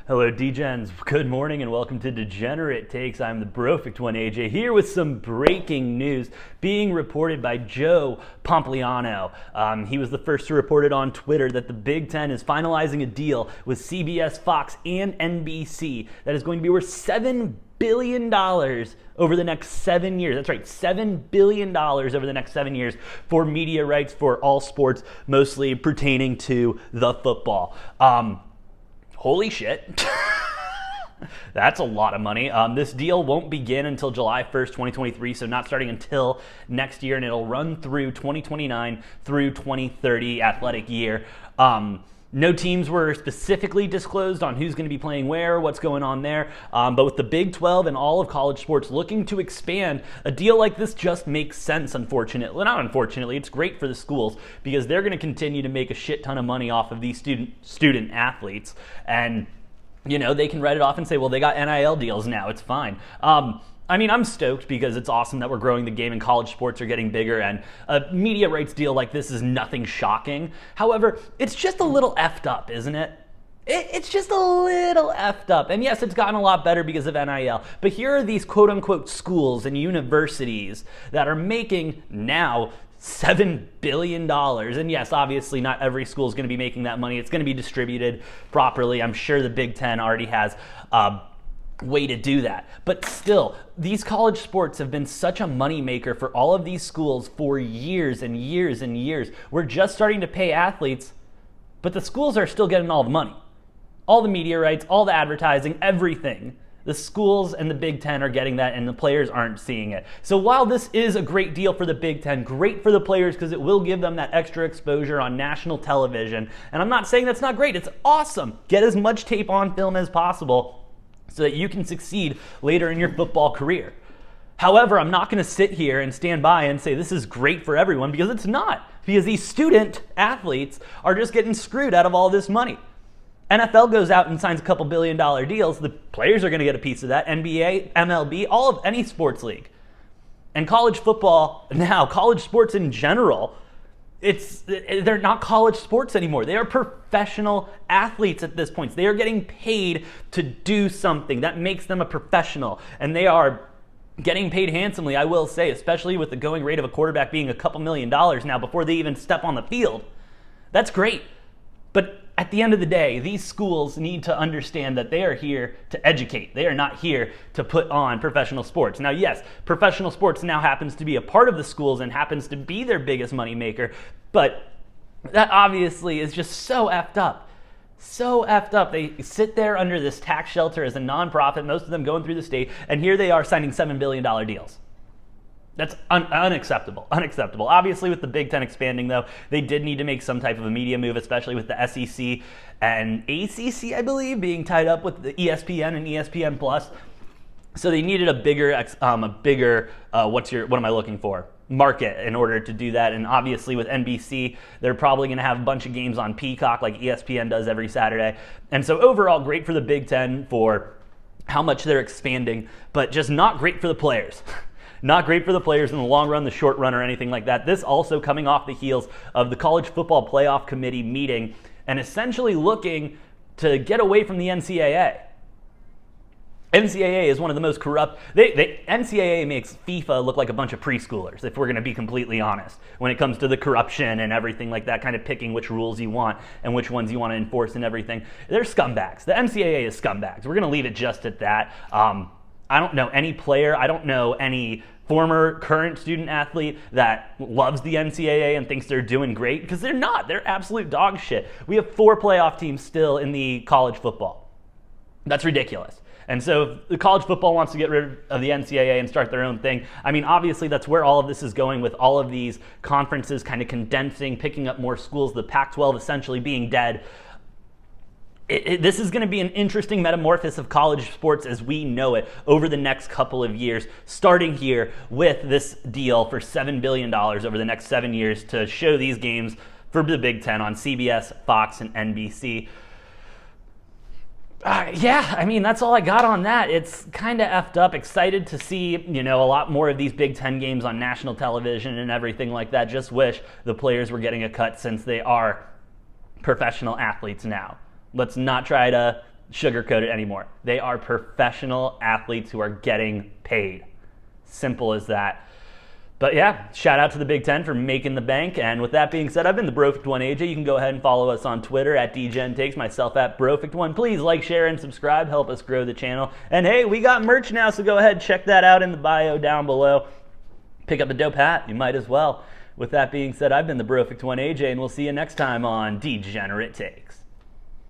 Hello, D-Gens. Good morning and welcome to Degenerate Takes. I'm the Brofict one, AJ, here with some breaking news being reported by Joe Pompliano. He was the first to report it on Twitter that the Big Ten is finalizing a deal with CBS, Fox, and NBC that is going to be worth $7 billion over the next 7 years. That's right, $7 billion over the next 7 years for media rights for all sports, mostly pertaining to the football. Holy shit. That's a lot of money. This deal won't begin until July 1st, 2023, so not starting until next year, and it'll run through 2029 through 2030 athletic year. No teams were specifically disclosed on who's going to be playing where, what's going on there, but with the Big 12 and all of college sports looking to expand, a deal like this just makes sense, unfortunately. Well, not unfortunately, it's great for the schools because they're going to continue to make a shit ton of money off of these student athletes, and you know, they can write it off and say, well, they got NIL deals now, it's fine. I'm stoked because it's awesome that we're growing the game and college sports are getting bigger, and a media rights deal like this is nothing shocking. However, it's just a little effed up, isn't it? It's just a little effed up. And yes, it's gotten a lot better because of NIL, but here are these quote-unquote schools and universities that are making now $7 billion. And yes, obviously not every school is going to be making that money. It's going to be distributed properly. I'm sure the Big Ten already has way to do that. But still, these college sports have been such a moneymaker for all of these schools for years and years and years. We're just starting to pay athletes, but the schools are still getting all the money. All the media rights, all the advertising, everything. The schools and the Big Ten are getting that, and the players aren't seeing it. So while this is a great deal for the Big Ten, great for the players because it will give them that extra exposure on national television, and I'm not saying that's not great, it's awesome. Get as much tape on film as possible so that you can succeed later in your football career. However, I'm not going to sit here and stand by and say this is great for everyone because it's not. Because these student athletes are just getting screwed out of all this money. NFL goes out and signs a couple $1 billion deals. The players are going to get a piece of that. NBA, MLB, all of any sports league. And college football now, college sports in general, they're not college sports anymore. They are professional athletes at this point. They are getting paid to do something that makes them a professional, and they are getting paid handsomely, I will say, especially with the going rate of a quarterback being a couple $1 million now before they even step on the field. That's great. But at the end of the day, these schools need to understand that they are here to educate. They are not here to put on professional sports. Now, yes, professional sports now happens to be a part of the schools and happens to be their biggest moneymaker, but that obviously is just so effed up. So effed up. They sit there under this tax shelter as a nonprofit, most of them going through the state, and here they are signing $7 billion deals. That's unacceptable. Unacceptable. Obviously, with the Big Ten expanding, though, they did need to make some type of a media move, especially with the SEC and ACC, I believe, being tied up with the ESPN and ESPN Plus. So they needed a bigger market in order to do that. And obviously, with NBC, they're probably going to have a bunch of games on Peacock like ESPN does every Saturday. And so overall, great for the Big Ten for how much they're expanding, but just not great for the players. Not great for the players in the long run, the short run, or anything like that. This also coming off the heels of the College Football Playoff Committee meeting and essentially looking to get away from the NCAA. NCAA is one of the most corrupt. NCAA makes FIFA look like a bunch of preschoolers, if we're going to be completely honest, when it comes to the corruption and everything like that, kind of picking which rules you want and which ones you want to enforce and everything. They're scumbags. The NCAA is scumbags. We're going to leave it just at that. I don't know any player, I don't know any former, current student athlete that loves the NCAA and thinks they're doing great, because they're not. They're absolute dog shit. We have 4 playoff teams still in the college football. That's ridiculous. And so if the college football wants to get rid of the NCAA and start their own thing, I mean, obviously that's where all of this is going, with all of these conferences kind of condensing, picking up more schools, the Pac-12 essentially being dead. This is going to be an interesting metamorphosis of college sports as we know it over the next couple of years, starting here with this deal for $7 billion over the next 7 years to show these games for the Big Ten on CBS, Fox, and NBC. That's all I got on that. It's kind of effed up. Excited to see, a lot more of these Big Ten games on national television and everything like that. Just wish the players were getting a cut since they are professional athletes now. Let's not try to sugarcoat it anymore. They are professional athletes who are getting paid. Simple as that. But yeah, shout out to the Big Ten for making the bank. And with that being said, I've been the Brofict1 AJ. You can go ahead and follow us on Twitter at DGenTakes, myself at Brofict1. Please like, share, and subscribe. Help us grow the channel. And hey, we got merch now, so go ahead and check that out in the bio down below. Pick up a dope hat. You might as well. With that being said, I've been the Brofict1 AJ, and we'll see you next time on Degenerate Takes.